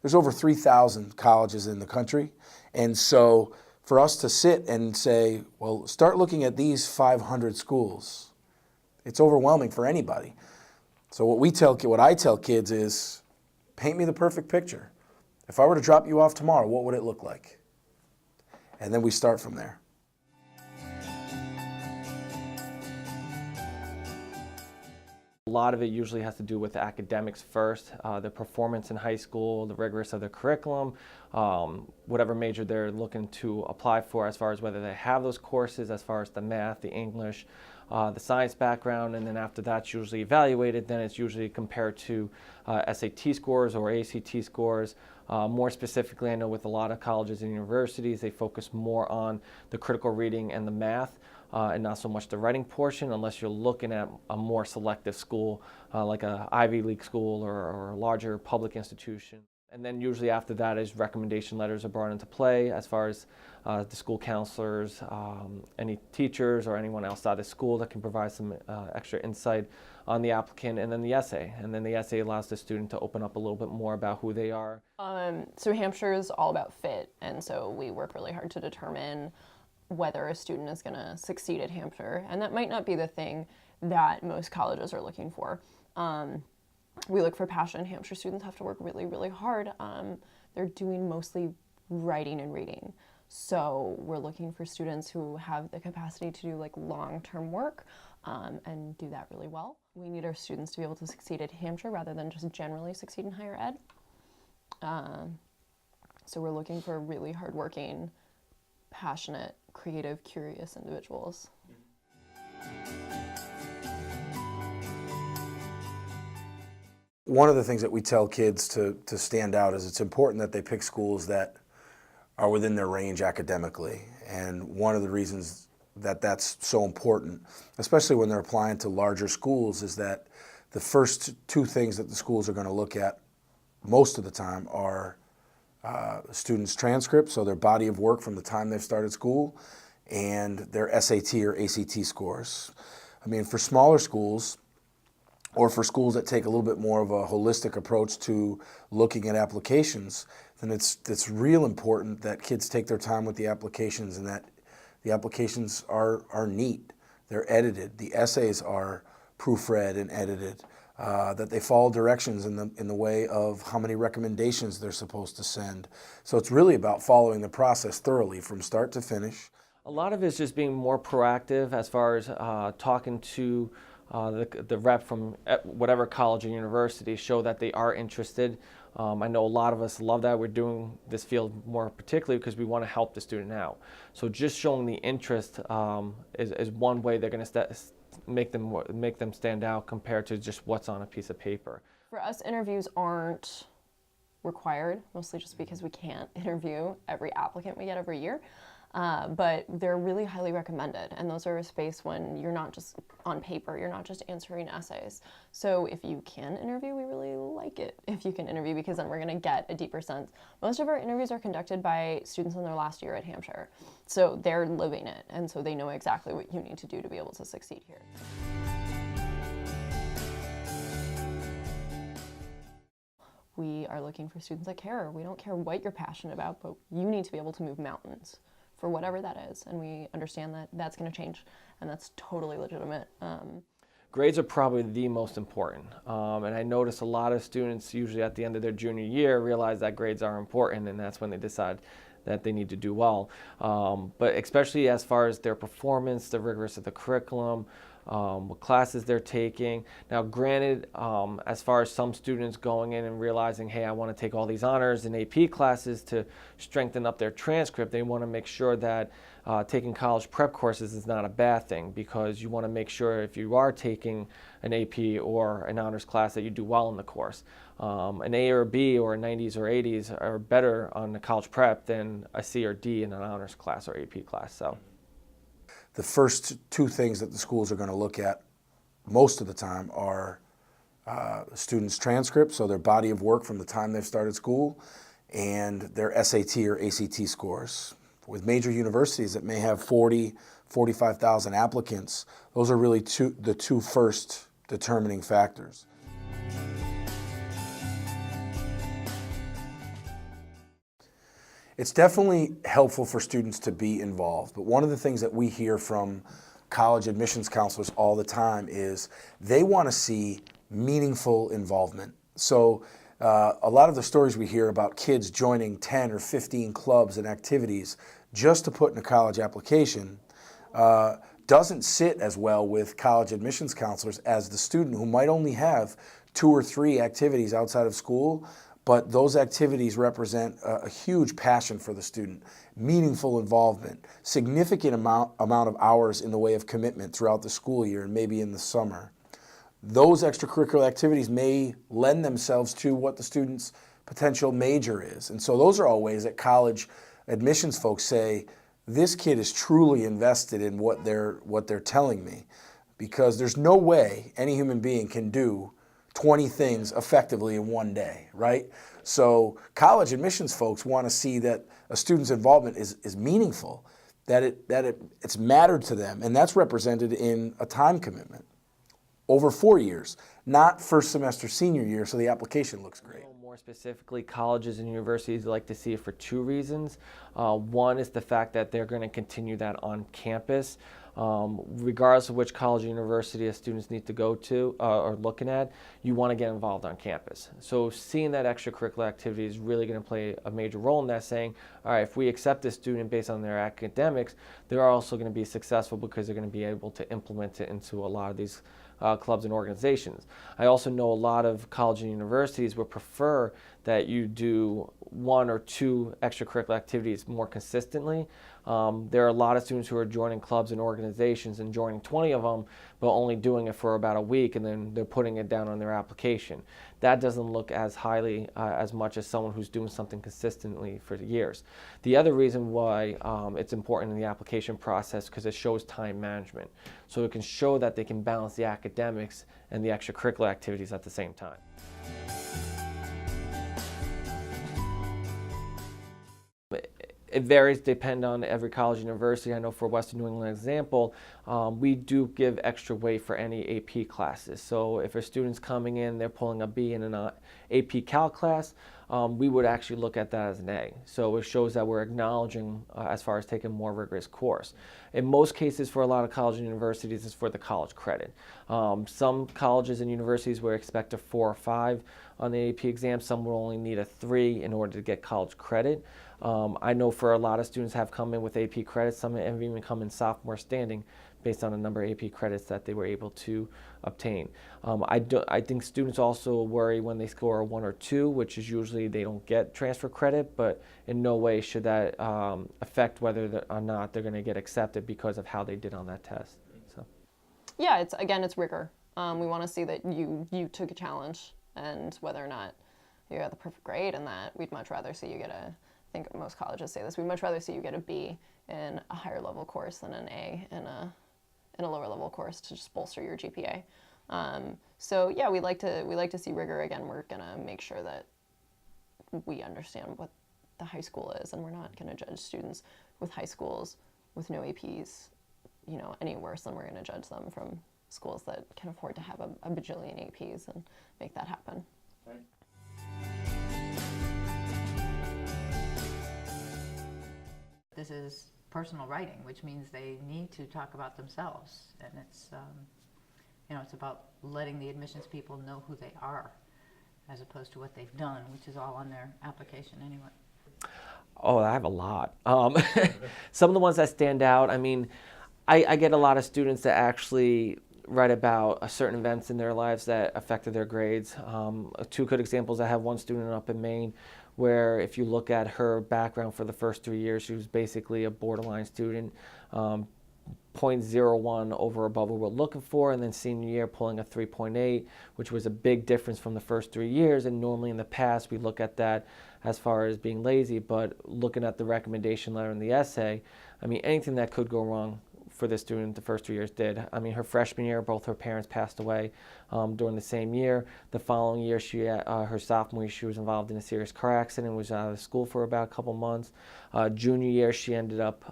there's over 3,000 colleges in the country. And so for us to sit and say, well, start looking at these 500 schools, it's overwhelming for anybody. So what I tell kids is, paint me the perfect picture. If I were to drop you off tomorrow, what would it look like? And then we start from there. A lot of it usually has to do with academics first, the performance in high school, the rigorous of their curriculum, whatever major they're looking to apply for, as far as whether they have those courses, as far as the math, the English, the science background, and then after that's usually evaluated, then it's usually compared to SAT scores or ACT scores. More specifically, I know with a lot of colleges and universities, they focus more on the critical reading and the math, and not so much the writing portion, unless you're looking at a more selective school, like an Ivy League school or a larger public institution. And then usually after that is recommendation letters are brought into play, as far as the school counselors, any teachers or anyone outside the school that can provide some extra insight on the applicant, and then the essay. And then the essay allows the student to open up a little bit more about who they are. So Hampshire is all about fit, and so we work really hard to determine whether a student is going to succeed at Hampshire, and that might not be the thing that most colleges are looking for. We look for passion. Hampshire students have to work really, really hard. They're doing mostly writing and reading. So we're looking for students who have the capacity to do like long-term work and do that really well. We need our students to be able to succeed at Hampshire rather than just generally succeed in higher ed. So we're looking for really hardworking, passionate, creative, curious individuals. One of the things that we tell kids to stand out is it's important that they pick schools that are within their range academically. And one of the reasons that that's so important, especially when they're applying to larger schools, is that the first two things that the schools are going to look at most of the time are students' transcripts, so their body of work from the time they've started school, and their SAT or ACT scores. I mean, for smaller schools, or for schools that take a little bit more of a holistic approach to looking at applications, then it's real important that kids take their time with the applications, and that the applications are neat, they're edited, the essays are proofread and edited, that they follow directions in the way of how many recommendations they're supposed to send. So it's really about following the process thoroughly from start to finish. A lot of it is just being more proactive as far as talking to the rep from whatever college or university, show that they are interested. I know a lot of us love that. We're doing this field more particularly because we want to help the student out. So just showing the interest is one way they're going to make them stand out compared to just what's on a piece of paper. For us, interviews aren't required, mostly just because we can't interview every applicant we get every year. But they're really highly recommended, and those are a space when you're not just on paper, you're not just answering essays. So if you can interview, we really like it if you can interview, because then we're going to get a deeper sense. Most of our interviews are conducted by students in their last year at Hampshire, so they're living it, and so they know exactly what you need to do to be able to succeed here. We are looking for students that care. We don't care what you're passionate about, but you need to be able to move mountains for whatever that is, and we understand that that's going to change, and that's totally legitimate. Grades are probably the most important, and I notice a lot of students usually at the end of their junior year realize that grades are important, and that's when they decide that they need to do well. But especially as far as their performance, the rigorous of the curriculum, what classes they're taking. Now granted, as far as some students going in and realizing, hey, I want to take all these honors and AP classes to strengthen up their transcript, they want to make sure that taking college prep courses is not a bad thing, because you want to make sure if you are taking an AP or an honors class that you do well in the course. An A or a B or a 90s or 80s are better on the college prep than a C or D in an honors class or AP class. So the first two things that the schools are going to look at most of the time are students' transcripts, so their body of work from the time they've started school, and their SAT or ACT scores. With major universities that may have 45,000 applicants, those are really the two first determining factors. It's definitely helpful for students to be involved, but one of the things that we hear from college admissions counselors all the time is they want to see meaningful involvement. So a lot of the stories we hear about kids joining 10 or 15 clubs and activities just to put in a college application doesn't sit as well with college admissions counselors as the student who might only have 2 or 3 activities outside of school, but those activities represent a huge passion for the student, meaningful involvement, significant amount of hours in the way of commitment throughout the school year and maybe in the summer. Those extracurricular activities may lend themselves to what the student's potential major is. And so those are all ways that college admissions folks say, this kid is truly invested in what they're telling me, because there's no way any human being can do 20 things effectively in one day, right? So college admissions folks want to see that a student's involvement is meaningful, that it's mattered to them, and that's represented in a time commitment over 4 years, not first semester senior year, so the application looks great. More specifically, colleges and universities like to see it for 2 reasons. One is the fact that they're going to continue that on campus. Regardless of which college or university a students need to go to or looking at, you want to get involved on campus. So seeing that extracurricular activity is really going to play a major role in that, saying, all right, if we accept this student based on their academics, they're also going to be successful because they're going to be able to implement it into a lot of these clubs and organizations. I also know a lot of colleges and universities would prefer that you do 1 or 2 extracurricular activities more consistently. There are a lot of students who are joining clubs and organizations and joining 20 of them, but only doing it for about a week, and then they're putting it down on their application. That doesn't look as highly, as much as someone who's doing something consistently for years. The other reason why it's important in the application process, because it shows time management. So it can show that they can balance the academics and the extracurricular activities at the same time. It varies, depend on every college and university. I know for Western New England example, we do give extra weight for any AP classes. So if a student's coming in, they're pulling a B in an AP Calc class, we would actually look at that as an A. So it shows that we're acknowledging as far as taking a more rigorous course. In most cases for a lot of colleges and universities, it's for the college credit. Some colleges and universities will expect a 4 or 5 on the AP exam. Some will only need a 3 in order to get college credit. I know for a lot of students have come in with AP credits. Some have even come in sophomore standing based on the number of AP credits that they were able to obtain. I think students also worry when they score a 1 or 2, which is usually they don't get transfer credit, but in no way should that affect whether or not they're going to get accepted because of how they did on that test. So. Yeah, it's rigor. We want to see that you took a challenge, and whether or not you got the perfect grade, and that we'd much rather see you get I think most colleges say this, we'd much rather see you get a B in a higher level course than an A in a lower level course to just bolster your GPA. So yeah, we like to see rigor. Again, we're gonna make sure that we understand what the high school is, and we're not gonna judge students with high schools with no APs, any worse than we're gonna judge them from schools that can afford to have a bajillion APs and make that happen. Right. This is personal writing, which means they need to talk about themselves, and it's it's about letting the admissions people know who they are, as opposed to what they've done, which is all on their application anyway. Oh, I have a lot. Some of the ones that stand out, I get a lot of students that actually write about certain events in their lives that affected their grades. 2 good examples, I have one student up in Maine where if you look at her background for the first 3 years, she was basically a borderline student, 0.01 over above what we're looking for, and then senior year pulling a 3.8, which was a big difference from the first 3 years. And normally in the past we look at that as far as being lazy, but looking at the recommendation letter and the essay, anything that could go wrong for this student the first 2 years did. Her freshman year, both her parents passed away during the same year. The following year, her sophomore year, she was involved in a serious car accident and was out of school for about a couple months. Junior year, she ended up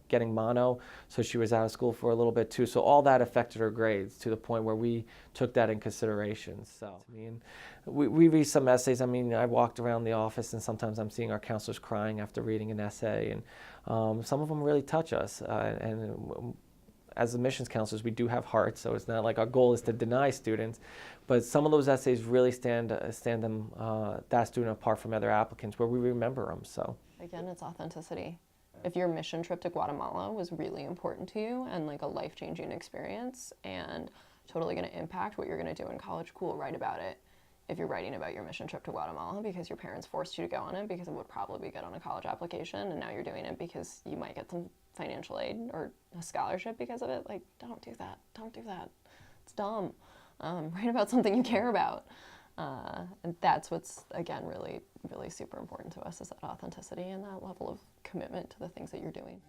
getting mono, so she was out of school for a little bit too. So all that affected her grades to the point where we took that in consideration. So I mean, we read some essays. I mean, I walked around the office and sometimes I'm seeing our counselors crying after reading an essay, and some of them really touch us. And as admissions counselors, we do have hearts, so it's not like our goal is to deny students, but some of those essays really stand that student apart from other applicants, where we remember them. So again, it's authenticity. If your mission trip to Guatemala was really important to you and like a life-changing experience and totally going to impact what you're going to do in college, cool, write about it. If you're writing about your mission trip to Guatemala because your parents forced you to go on it because it would probably be good on a college application, and now you're doing it because you might get some financial aid or a scholarship because of it, like, don't do that. Don't do that. It's dumb. Write about something you care about. And that's what's, again, really, really super important to us, is that authenticity and that level of commitment to the things that you're doing.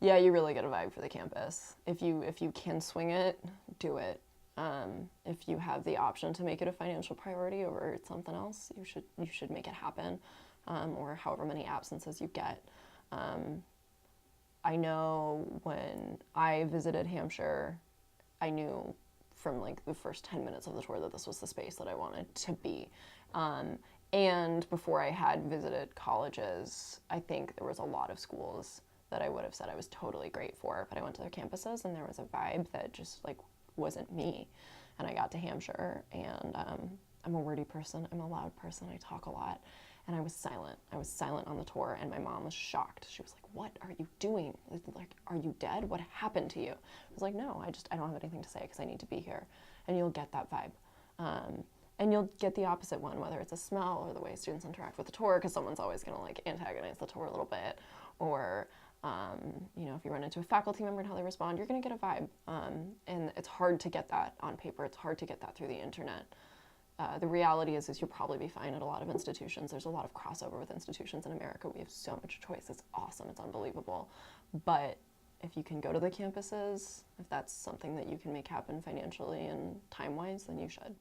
Yeah, you really get a vibe for the campus. If you can swing it, do it. If you have the option to make it a financial priority over something else, you should make it happen, or however many absences you get. I know when I visited Hampshire, I knew from like the first 10 minutes of the tour that this was the space that I wanted to be. And before I had visited colleges, I think there was a lot of schools that I would have said I was totally great for, but I went to their campuses and there was a vibe that just like wasn't me. And I got to Hampshire, and I'm a wordy person, I'm a loud person, I talk a lot, and I was silent. I was silent on the tour, and my mom was shocked. She was like, "What are you doing? Like, are you dead? What happened to you?" I was like, "No, I don't have anything to say because I need to be here." And you'll get that vibe. And you'll get the opposite one, whether it's a smell or the way students interact with the tour, because someone's always going to like antagonize the tour a little bit, or you know, if you run into a faculty member and how they respond, you're going to get a vibe. And it's hard to get that on paper. It's hard to get that through the internet. The reality is you'll probably be fine at a lot of institutions. There's a lot of crossover with institutions in America. We have so much choice. It's awesome. It's unbelievable. But if you can go to the campuses, if that's something that you can make happen financially and time-wise, then you should.